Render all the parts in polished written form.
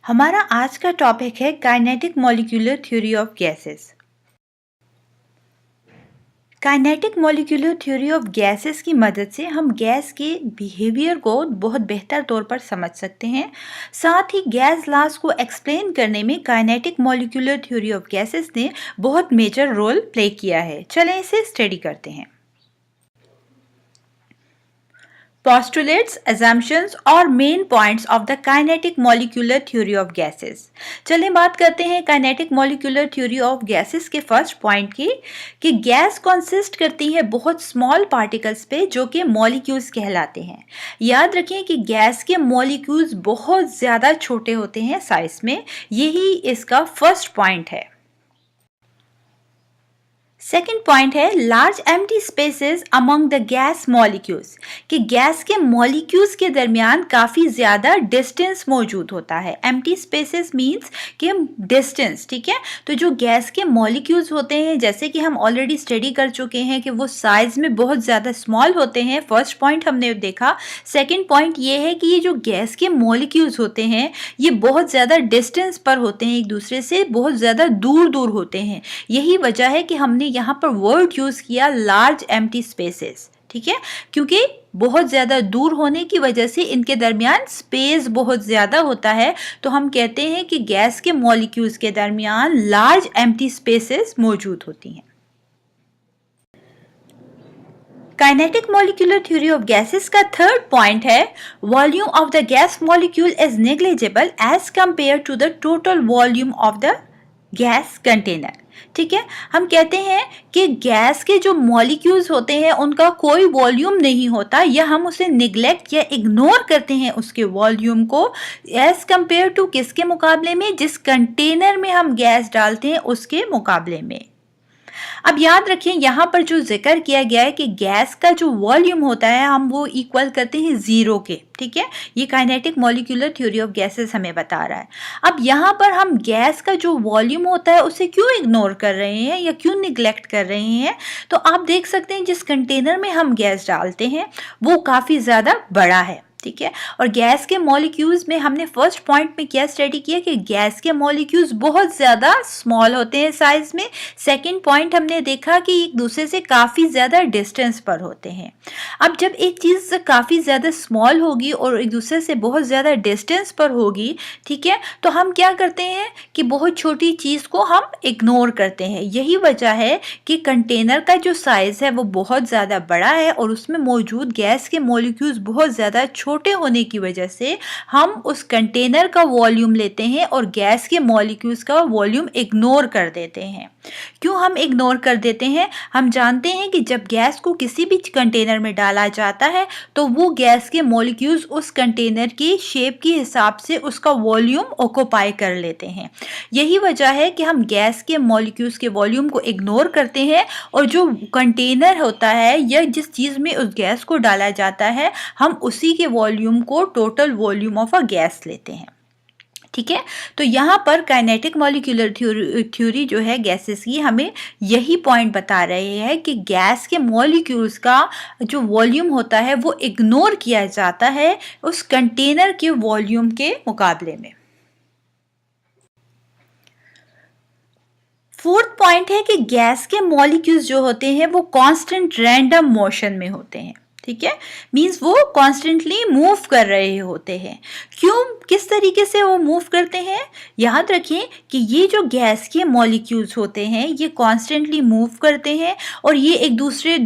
हमारा आज का टॉपिक है kinetic molecular theory of gases. Kinetic molecular theory of gases की मदद से हम गैस के बिहेवियर को बहुत बेहतर तौर पर समझ सकते हैं। साथ ही गैस लॉज को एक्सप्लेन करने में kinetic molecular theory of gases ने बहुत मेजर रोल प्ले किया है। चलें इसे स्टडी करते हैं। Postulates, assumptions और main points of the kinetic molecular theory of gases. चलें बात करते हैं kinetic molecular theory of gases के फर्स्ट पॉइंट की कि गैस कंसिस्ट करती है बहुत स्मॉल पार्टिकल्स पे जो कि मॉलिक्यूल्स कहलाते हैं। याद रखें कि गैस के मॉलिक्यूल्स बहुत ज़्यादा छोटे होते हैं साइज में, यही इसका फर्स्ट पॉइंट है। सेकेंड पॉइंट है large empty spaces among the gas molecules, कि गैस के मॉलिक्यूल्स के दरमियान काफ़ी ज़्यादा डिस्टेंस मौजूद होता है। एम्प्टी स्पेसेस मींस कि डिस्टेंस, ठीक है। तो जो गैस के मॉलिक्यूल्स होते हैं, जैसे कि हम ऑलरेडी स्टडी कर चुके हैं कि वो साइज़ में बहुत ज़्यादा स्मॉल होते हैं, फर्स्ट पॉइंट हमने देखा। सेकेंड पॉइंट ये है कि ये जो गैस के मॉलिक्यूल्स होते हैं ये बहुत ज़्यादा डिस्टेंस पर होते हैं, एक दूसरे से बहुत ज़्यादा दूर दूर होते हैं। यही वजह है कि हमने यहाँ पर वर्ड यूज किया लार्ज एम्प्टी स्पेसेस, ठीक है, क्योंकि बहुत ज़्यादा दूर होने की वजह से इनके दरमियान स्पेस बहुत ज़्यादा होता है। तो हम कहते हैं कि गैस के मॉलिक्यूल्स के दरमियान लार्ज एम्प्टी स्पेसेस मौजूद होती हैं। Kinetic molecular theory of gases का थर्ड पॉइंट है volume of the gas molecule is negligible as compare to the total volume of the gas container, ठीक है। हम कहते हैं कि गैस के जो मॉलिक्यूल्स होते हैं उनका कोई वॉल्यूम नहीं होता, या हम उसे निगलेक्ट या इग्नोर करते हैं उसके वॉल्यूम को, एज कंपेयर टू किसके मुकाबले में, जिस कंटेनर में हम गैस डालते हैं उसके मुकाबले में। अब याद रखें यहाँ पर जो जिक्र किया गया है कि गैस का जो वॉल्यूम होता है हम वो इक्वल करते हैं ज़ीरो के, ठीक है। ये kinetic molecular theory of gases हमें बता रहा है। अब यहाँ पर हम गैस का जो वॉल्यूम होता है उसे क्यों इग्नोर कर रहे हैं या क्यों निगलेक्ट कर रहे हैं, तो आप देख सकते हैं जिस कंटेनर में हम गैस डालते हैं वो काफ़ी ज़्यादा बड़ा है, ठीक है। और गैस के मॉलिक्यूल्स में हमने फर्स्ट पॉइंट में क्या स्टडी किया कि गैस के मॉलिक्यूल्स बहुत ज़्यादा स्मॉल होते हैं साइज में। सेकंड पॉइंट हमने देखा कि एक दूसरे से काफ़ी ज़्यादा डिस्टेंस पर होते हैं। अब जब एक चीज़ काफ़ी ज़्यादा स्मॉल होगी और एक दूसरे से बहुत ज़्यादा डिस्टेंस पर होगी, ठीक है, तो हम क्या करते हैं कि बहुत छोटी चीज़ को हम इग्नोर करते हैं। यही वजह है कि कंटेनर का जो साइज़ है वो बहुत ज़्यादा बड़ा है और उसमें मौजूद गैस के मॉलिक्यूल्स बहुत ज़्यादा छोटे होने की वजह से हम उस कंटेनर का वॉल्यूम लेते हैं और गैस के मॉलिक्यूल्स का वॉल्यूम इग्नोर कर देते हैं। क्यों हम इग्नोर कर देते हैं? हम जानते हैं कि जब गैस को किसी भी कंटेनर में डाला जाता है तो वो गैस के मॉलिक्यूल्स उस कंटेनर की शेप के हिसाब से उसका वॉल्यूम ऑक्यूपाई कर लेते हैं। यही वजह है कि हम गैस के मॉलिक्यूल्स के वॉल्यूम को इग्नोर करते हैं और जो कंटेनर होता है या जिस चीज़ में उस गैस को डाला जाता है हम उसी के वॉल्यूम को total volume of a gas लेते हैं, ठीक है। तो यहाँ पर काइनेटिक मॉलिक्यूलर थ्योरी जो है गैसेस की हमें यही पॉइंट बता रहे हैं कि गैस के मॉलिक्यूल्स का जो वॉल्यूम होता है वो इग्नोर किया जाता है उस कंटेनर के वॉल्यूम के मुकाबले में। फोर्थ पॉइंट है कि गैस के मॉलिक्यूल्स जो होते हैं वो कांस्टेंट रैंडम मोशन में होते हैं, ठीक है। मींस वो कॉन्स्टेंटली मूव कर रहे होते हैं। क्यों, किस तरीके से वो मूव करते हैं? याद रखें कि ये जो गैस के मॉलिक्यूल्स होते हैं ये कॉन्स्टेंटली मूव करते हैं और ये एक दूसरे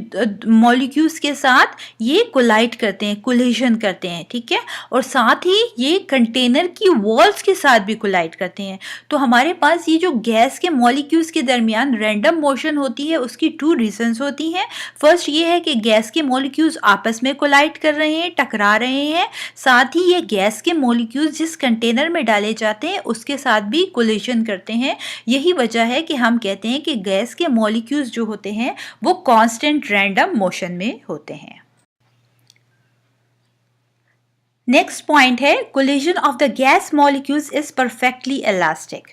मॉलिक्यूल्स के साथ ये कोलाइड करते हैं, कोलिजन करते हैं, ठीक है। और साथ ही ये कंटेनर की वॉल्स के साथ भी कोलाइड करते हैं। तो हमारे पास ये जो गैस के मॉलिक्यूल्स के दरमियान रैंडम मोशन होती है उसकी टू रीजंस होती हैं। फर्स्ट ये है कि गैस के मॉलिक्यूल्स आपस में कोलाइड कर रहे हैं, टकरा रहे हैं। साथ ही ये गैस के मॉलिक्यूल्स जिस कंटेनर में डाले जाते हैं उसके साथ भी कोलिजन करते हैं। यही वजह है कि हम कहते हैं कि गैस के मॉलिक्यूल्स जो होते हैं वो कांस्टेंट रैंडम मोशन में होते हैं। नेक्स्ट पॉइंट है collision of the gas molecules is perfectly elastic,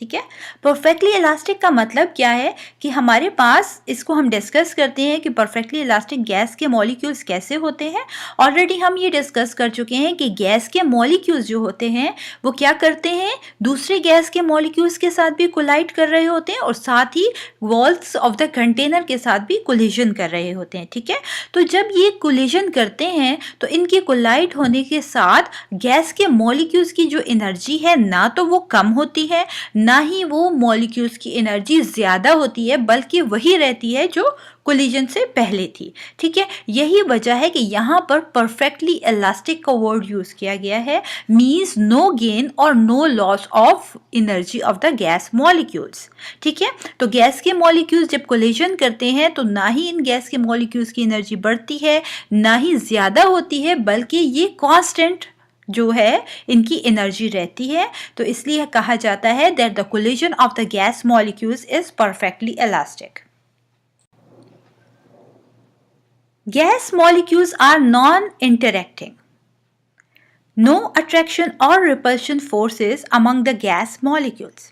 ठीक है। परफेक्टली इलास्टिक का मतलब क्या है कि हमारे पास, इसको हम डिस्कस करते हैं कि परफेक्टली इलास्टिक गैस के मॉलिक्यूल्स कैसे होते हैं। ऑलरेडी हम ये डिस्कस कर चुके हैं कि गैस के मॉलिक्यूल्स जो होते हैं वो क्या करते हैं, दूसरे गैस के मॉलिक्यूल्स के साथ भी कोलाइड कर रहे होते हैं और साथ ही वॉल्स ऑफ द कंटेनर के साथ भी कोलिजन कर रहे होते हैं, ठीक है। तो जब ये कोलिजन करते हैं तो इनके कोलाइड होने के साथ गैस के मॉलिक्यूल्स की जो एनर्जी है ना तो वो कम होती है, ना ही वो मॉलिक्यूल्स की एनर्जी ज़्यादा होती है, बल्कि वही रहती है जो कोलिजन से पहले थी, ठीक है। यही वजह है कि यहाँ पर परफेक्टली इलास्टिक का वर्ड यूज़ किया गया है, मीन्स नो गेन और no loss of energy of the gas molecules, ठीक है। तो गैस के मॉलिक्यूल्स जब कोलिजन करते हैं तो ना ही इन गैस के मॉलिक्यूल्स की एनर्जी बढ़ती है, ना ही ज़्यादा होती है, बल्कि ये कांस्टेंट जो है इनकी एनर्जी रहती है। तो इसलिए कहा जाता है that the collision of the gas molecules is perfectly elastic. Gas molecules are non-interacting. No attraction or repulsion forces among the gas molecules.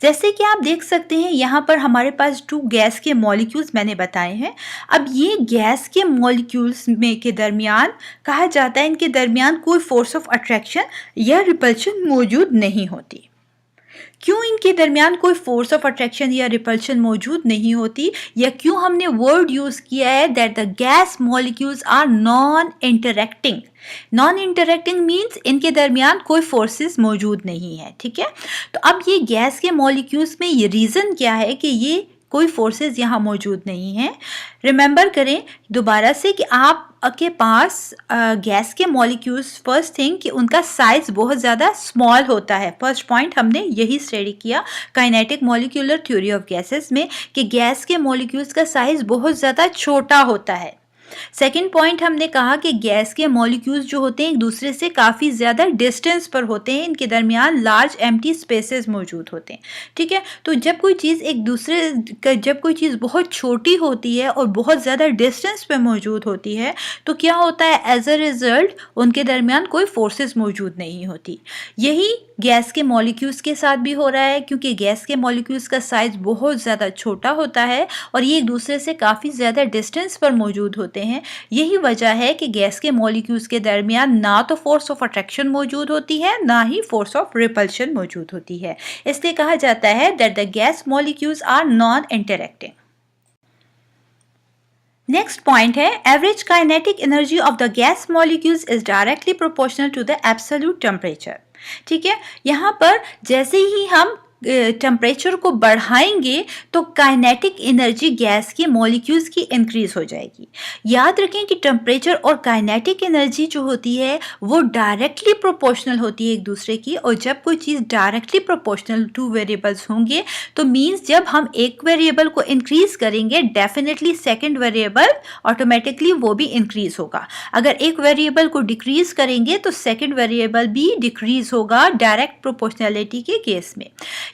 जैसे कि आप देख सकते हैं यहाँ पर हमारे पास 2 गैस के मॉलिक्यूल्स मैंने बताए हैं। अब ये गैस के मॉलिक्यूल्स में के दरमियान कहा जाता है इनके दरमियान कोई फोर्स ऑफ अट्रैक्शन या रिपल्शन मौजूद नहीं होती। क्यों इनके दरमियान कोई फोर्स ऑफ अट्रैक्शन या रिपल्शन मौजूद नहीं होती, या क्यों हमने वर्ड यूज़ किया है that the gas molecules are non interacting. Non interacting means इनके दरमियान कोई फोर्सेस मौजूद नहीं है, ठीक है। तो अब ये गैस के मॉलिक्यूल्स में ये रीज़न क्या है कि ये कोई फोर्सेस यहाँ मौजूद नहीं है। रिमेंबर करें दोबारा से कि आप के पास गैस के मॉलिक्यूल्स, फर्स्ट थिंग कि उनका साइज बहुत ज़्यादा स्मॉल होता है। फर्स्ट पॉइंट हमने यही स्टडी किया kinetic molecular theory of gases में कि गैस के मॉलिक्यूल्स का साइज बहुत ज़्यादा छोटा होता है। सेकेंड पॉइंट हमने कहा कि गैस के मॉलिक्यूल्स जो होते हैं एक दूसरे से काफ़ी ज़्यादा डिस्टेंस पर होते हैं, इनके दरमियान लार्ज एम्प्टी स्पेसेस मौजूद होते हैं, ठीक है। तो जब कोई चीज़ बहुत छोटी होती है और बहुत ज़्यादा डिस्टेंस पे मौजूद होती है तो क्या होता है, एज अ रिजल्ट उनके दरमियान कोई फोर्सेस मौजूद नहीं होती। यही गैस के मॉलिक्यूल्स के साथ भी हो रहा है, क्योंकि गैस के मॉलिक्यूल्स का साइज बहुत ज़्यादा छोटा होता है और ये एक दूसरे से काफ़ी ज़्यादा डिस्टेंस पर मौजूद होते हैं। यही वजह है कि गैस के मॉलिक्यूल्स के दरमियान ना तो फोर्स ऑफ अट्रैक्शन मौजूद होती है, ना ही फोर्स ऑफ रिपल्शन मौजूद होती है। इसलिए कहा जाता है that the gas molecules are non interacting. Next point है average kinetic energy of the gas molecules is directly proportional to the absolute temperature, ठीक है। यहाँ पर जैसे ही हम टेम्परेचर को बढ़ाएंगे तो काइनेटिक एनर्जी गैस के मॉलिक्यूल्स की इंक्रीज हो जाएगी। याद रखें कि टेम्परेचर और काइनेटिक एनर्जी जो होती है वो डायरेक्टली प्रोपोर्शनल होती है एक दूसरे की, और जब कोई चीज़ डायरेक्टली प्रोपोर्शनल 2 वेरिएबल्स होंगे तो मीन्स जब हम एक वेरिएबल को इंक्रीज करेंगे डेफिनेटली सेकेंड वेरिएबल ऑटोमेटिकली वो भी इंक्रीज होगा। अगर एक वेरिएबल को डिक्रीज करेंगे तो सेकेंड वेरिएबल भी डिक्रीज होगा डायरेक्ट प्रोपोर्शनैलिटी के केस में।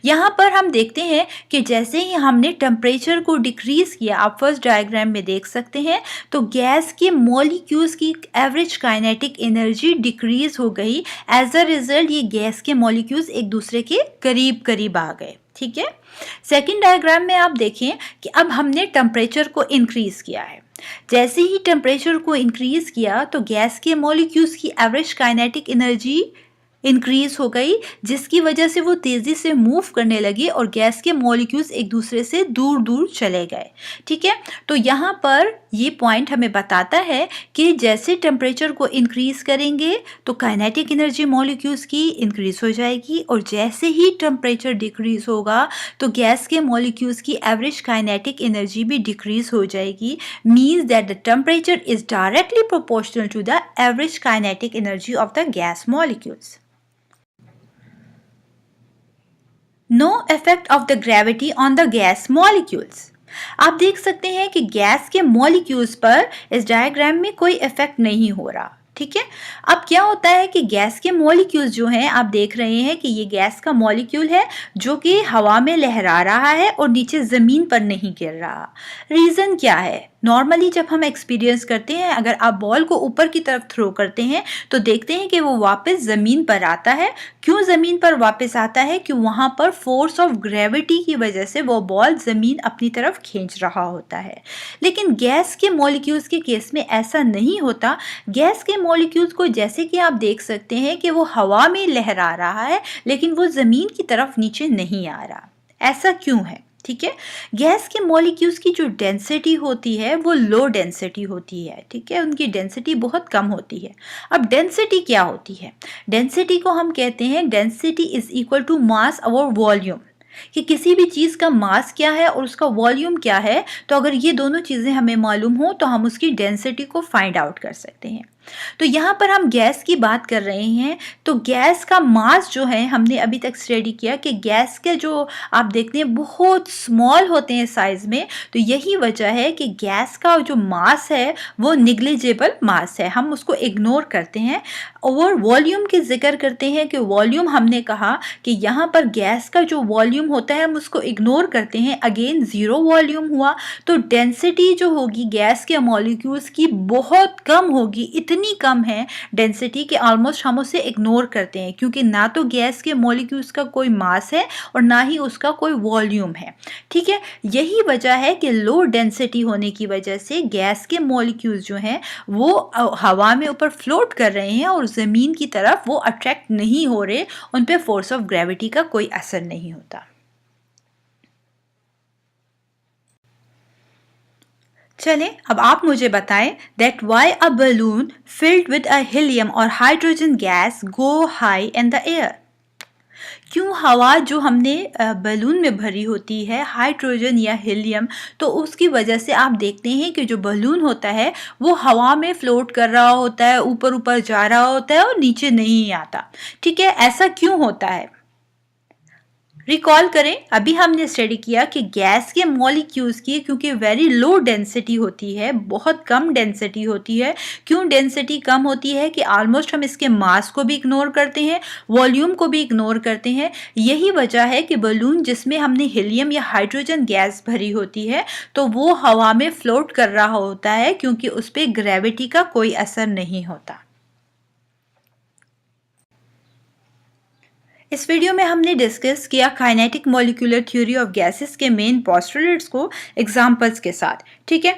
यहाँ पर हम देखते हैं कि जैसे ही हमने टेम्परेचर को डिक्रीज किया, आप फर्स्ट डायग्राम में देख सकते हैं, तो गैस के मॉलिक्यूल्स की एवरेज काइनेटिक एनर्जी डिक्रीज हो गई। एज अ रिजल्ट ये गैस के मॉलिक्यूल्स एक दूसरे के करीब करीब आ गए, ठीक है। सेकेंड डायग्राम में आप देखें कि अब हमने टेम्परेचर को इंक्रीज किया है। जैसे ही टेम्परेचर को इंक्रीज किया तो गैस के मॉलिक्यूल्स की एवरेज काइनेटिक एनर्जी इंक्रीज हो गई, जिसकी वजह से वो तेज़ी से मूव करने लगी और गैस के मॉलिक्यूल्स एक दूसरे से दूर दूर चले गए, ठीक है। तो यहाँ पर ये पॉइंट हमें बताता है कि जैसे टेम्परेचर को इंक्रीज करेंगे तो काइनेटिक एनर्जी मॉलिक्यूल्स की इंक्रीज हो जाएगी, और जैसे ही टेम्परेचर डिक्रीज होगा तो गैस के मॉलिक्यूल्स की एवरेज काइनेटिक एनर्जी भी डिक्रीज हो जाएगी। Means that the temperature is directly proportional to the average kinetic energy of the gas molecules. No effect of the gravity on the gas molecules. आप देख सकते हैं कि गैस के मॉलिक्यूल्स पर इस डायग्राम में कोई इफेक्ट नहीं हो रहा, ठीक है। अब क्या होता है कि गैस के मॉलिक्यूल्स जो हैं, आप देख रहे हैं कि ये गैस का मॉलिक्यूल है जो कि हवा में लहरा रहा है और नीचे ज़मीन पर नहीं गिर रहा। रीज़न क्या है? नॉर्मली जब हम एक्सपीरियंस करते हैं, अगर आप बॉल को ऊपर की तरफ थ्रो करते हैं तो देखते हैं कि वो वापस ज़मीन पर आता है। क्यों ज़मीन पर वापस आता है? कि वहाँ पर फोर्स ऑफ ग्रेविटी की वजह से वो बॉल ज़मीन अपनी तरफ खींच रहा होता है। लेकिन गैस के मॉलिक्यूल्स के केस में ऐसा नहीं होता। गैस के मॉलिक्यूल्स को जैसे कि आप देख सकते हैं कि वो हवा में लहरा रहा है, लेकिन वो ज़मीन की तरफ नीचे नहीं आ रहा। ऐसा क्यों है? ठीक है, गैस के मॉलिक्यूल्स की जो डेंसिटी होती है वो लो डेंसिटी होती है। ठीक है, उनकी डेंसिटी बहुत कम होती है। अब डेंसिटी क्या होती है? डेंसिटी को हम कहते हैं density is equal to mass और वॉल्यूम, कि किसी भी चीज़ का मास क्या है और उसका वॉल्यूम क्या है। तो अगर ये दोनों चीज़ें हमें मालूम हो तो हम उसकी डेंसिटी को फाइंड आउट कर सकते हैं। तो यहाँ पर हम गैस की बात कर रहे हैं, तो गैस का मास जो है हमने अभी तक स्टडी किया कि गैस के जो आप देखते हैं बहुत स्मॉल होते हैं साइज में। तो यही वजह है कि गैस का जो मास है वो निग्लिजिबल मास है, हम उसको इग्नोर करते हैं। और वॉल्यूम की जिक्र करते हैं कि वॉल्यूम हमने कहा कि यहाँ पर गैस का जो वॉल्यूम होता है हम उसको इग्नोर करते हैं, अगेन ज़ीरो वॉल्यूम हुआ। तो डेंसिटी जो होगी गैस के मॉलिक्यूल्स की बहुत कम होगी, इतनी कम है डेंसिटी कि ऑलमोस्ट हम उसे इग्नोर करते हैं, क्योंकि ना तो गैस के मॉलिक्यूल्स का कोई मास है और ना ही उसका कोई वॉल्यूम है। ठीक है, यही वजह है कि लो डेंसिटी होने की वजह से गैस के मॉलिक्यूल्स जो हैं वो हवा में ऊपर फ्लोट कर रहे हैं और ज़मीन की तरफ वो अट्रैक्ट नहीं हो रहे, उन पे फोर्स ऑफ ग्रेविटी का कोई असर नहीं होता। चलें, अब आप मुझे बताएं that why a balloon filled with a helium or hydrogen gas go high in the air. क्यों हवा जो हमने बलून में भरी होती है हाइड्रोजन या हीलियम, तो उसकी वजह से आप देखते हैं कि जो बलून होता है वो हवा में फ्लोट कर रहा होता है, ऊपर ऊपर जा रहा होता है और नीचे नहीं आता। ठीक है, ऐसा क्यों होता है? रिकॉल करें, अभी हमने स्टडी किया कि गैस के मॉलिक्यूल्स की क्योंकि वेरी लो डेंसिटी होती है, बहुत कम डेंसिटी होती है। क्यों डेंसिटी कम होती है? कि ऑलमोस्ट हम इसके मास को भी इग्नोर करते हैं, वॉल्यूम को भी इग्नोर करते हैं। यही वजह है कि बलून जिसमें हमने हीलियम या हाइड्रोजन गैस भरी होती है तो वो हवा में फ्लोट कर रहा होता है, क्योंकि उस पर ग्रेविटी का कोई असर नहीं होता। इस वीडियो में हमने डिस्कस किया kinetic molecular theory of gases के मेन पोस्टुलेट्स को एग्जांपल्स के साथ। ठीक है,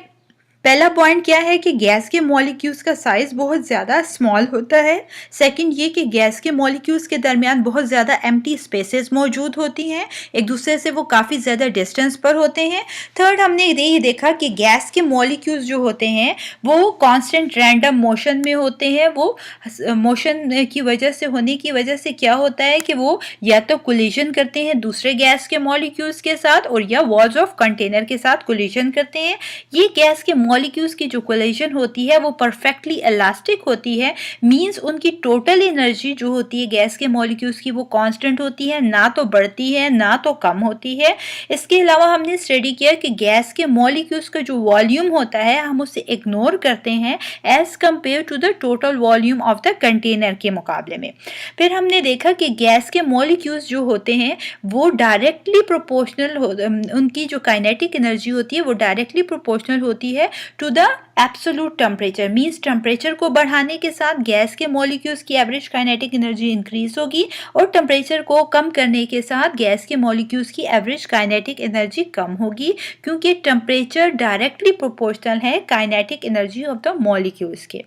पहला पॉइंट क्या है कि गैस के मॉलिक्यूल्स का साइज बहुत ज़्यादा स्मॉल होता है। सेकंड ये कि गैस के मॉलिक्यूल्स के दरमियान बहुत ज़्यादा एम्प्टी स्पेसेस मौजूद होती हैं, एक दूसरे से वो काफ़ी ज़्यादा डिस्टेंस पर होते हैं। थर्ड हमने ये देखा कि गैस के मॉलिक्यूल्स जो होते हैं वो कांस्टेंट रैंडम मोशन में होते हैं। वो मोशन की वजह से होने की वजह से क्या होता है कि वो या तो कोलिजन करते हैं दूसरे गैस के मॉलिक्यूल्स के साथ और या वॉल्स ऑफ कंटेनर के साथ कोलिजन करते हैं। ये गैस के मॉलिक्यूल्स की जो कोलिजन होती है वो परफेक्टली इलास्टिक होती है, मींस उनकी टोटल एनर्जी जो होती है गैस के मॉलिक्यूल्स की वो कांस्टेंट होती है, ना तो बढ़ती है ना तो कम होती है। इसके अलावा हमने स्टडी किया कि गैस के मॉलिक्यूल्स का जो वॉल्यूम होता है हम उसे इग्नोर करते हैं as compare to the total volume of the container के मुकाबले में। फिर हमने देखा कि गैस के मॉलिक्यूल्स जो होते हैं वो डायरेक्टली प्रोपोर्शनल उनकी जो काइनेटिक एनर्जी होती है वो डायरेक्टली प्रोपोर्शनल होती है to the absolute temperature, means temperature को बढ़ाने के साथ गैस के मॉलिक्यूल्स की एवरेज काइनेटिक एनर्जी इंक्रीज होगी और टेम्परेचर को कम करने के साथ गैस के मॉलिक्यूल्स की एवरेज काइनेटिक एनर्जी कम होगी, क्योंकि टेम्परेचर डायरेक्टली प्रोपोर्शनल है kinetic energy of the molecules के।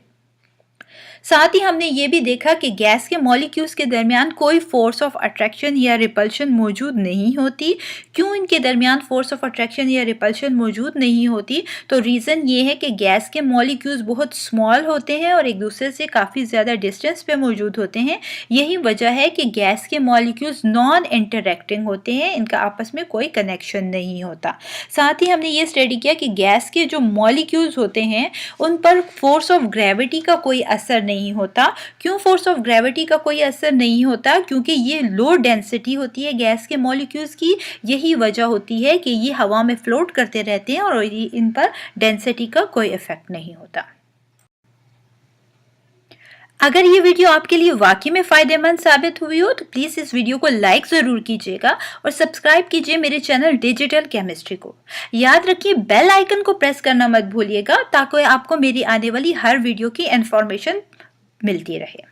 साथ ही हमने ये भी देखा कि गैस के मॉलिक्यूल्स के दरमियान कोई फोर्स ऑफ अट्रैक्शन या रिपल्शन मौजूद नहीं होती। क्यों इनके दरमियान फोर्स ऑफ अट्रैक्शन या रिपल्शन मौजूद नहीं होती? तो रीज़न ये है कि गैस के मॉलिक्यूल्स बहुत स्मॉल होते हैं और एक दूसरे से काफ़ी ज़्यादा डिस्टेंस पे मौजूद होते हैं। यही वजह है कि गैस के मॉलिक्यूल्स नॉन इंटरैक्टिंग होते हैं, इनका आपस में कोई कनेक्शन नहीं होता। साथ ही हमने ये स्टडी किया कि गैस के जो मॉलिक्यूल्स होते हैं उन पर फोर्स ऑफ ग्रेविटी का कोई असर नहीं होता। क्यों फोर्स ऑफ ग्रेविटी का कोई असर नहीं होता? क्योंकि ये लो डेंसिटी होती है गैस के मॉलिक्यूल्स की। यही वजह होती है कि ये हवा में फ्लोट करते रहते हैं और इन पर डेंसिटी का कोई इफेक्ट नहीं होता। अगर ये वीडियो आपके लिए वाकई में फायदेमंद साबित हुई हो तो प्लीज इस वीडियो को लाइक जरूर कीजिएगा और सब्सक्राइब कीजिए मेरे चैनल डिजिटल केमिस्ट्री को। याद रखिए बेल आइकन को प्रेस करना मत भूलिएगा ताकि आपको मेरी आने वाली हर वीडियो की इंफॉर्मेशन मिलती रहे।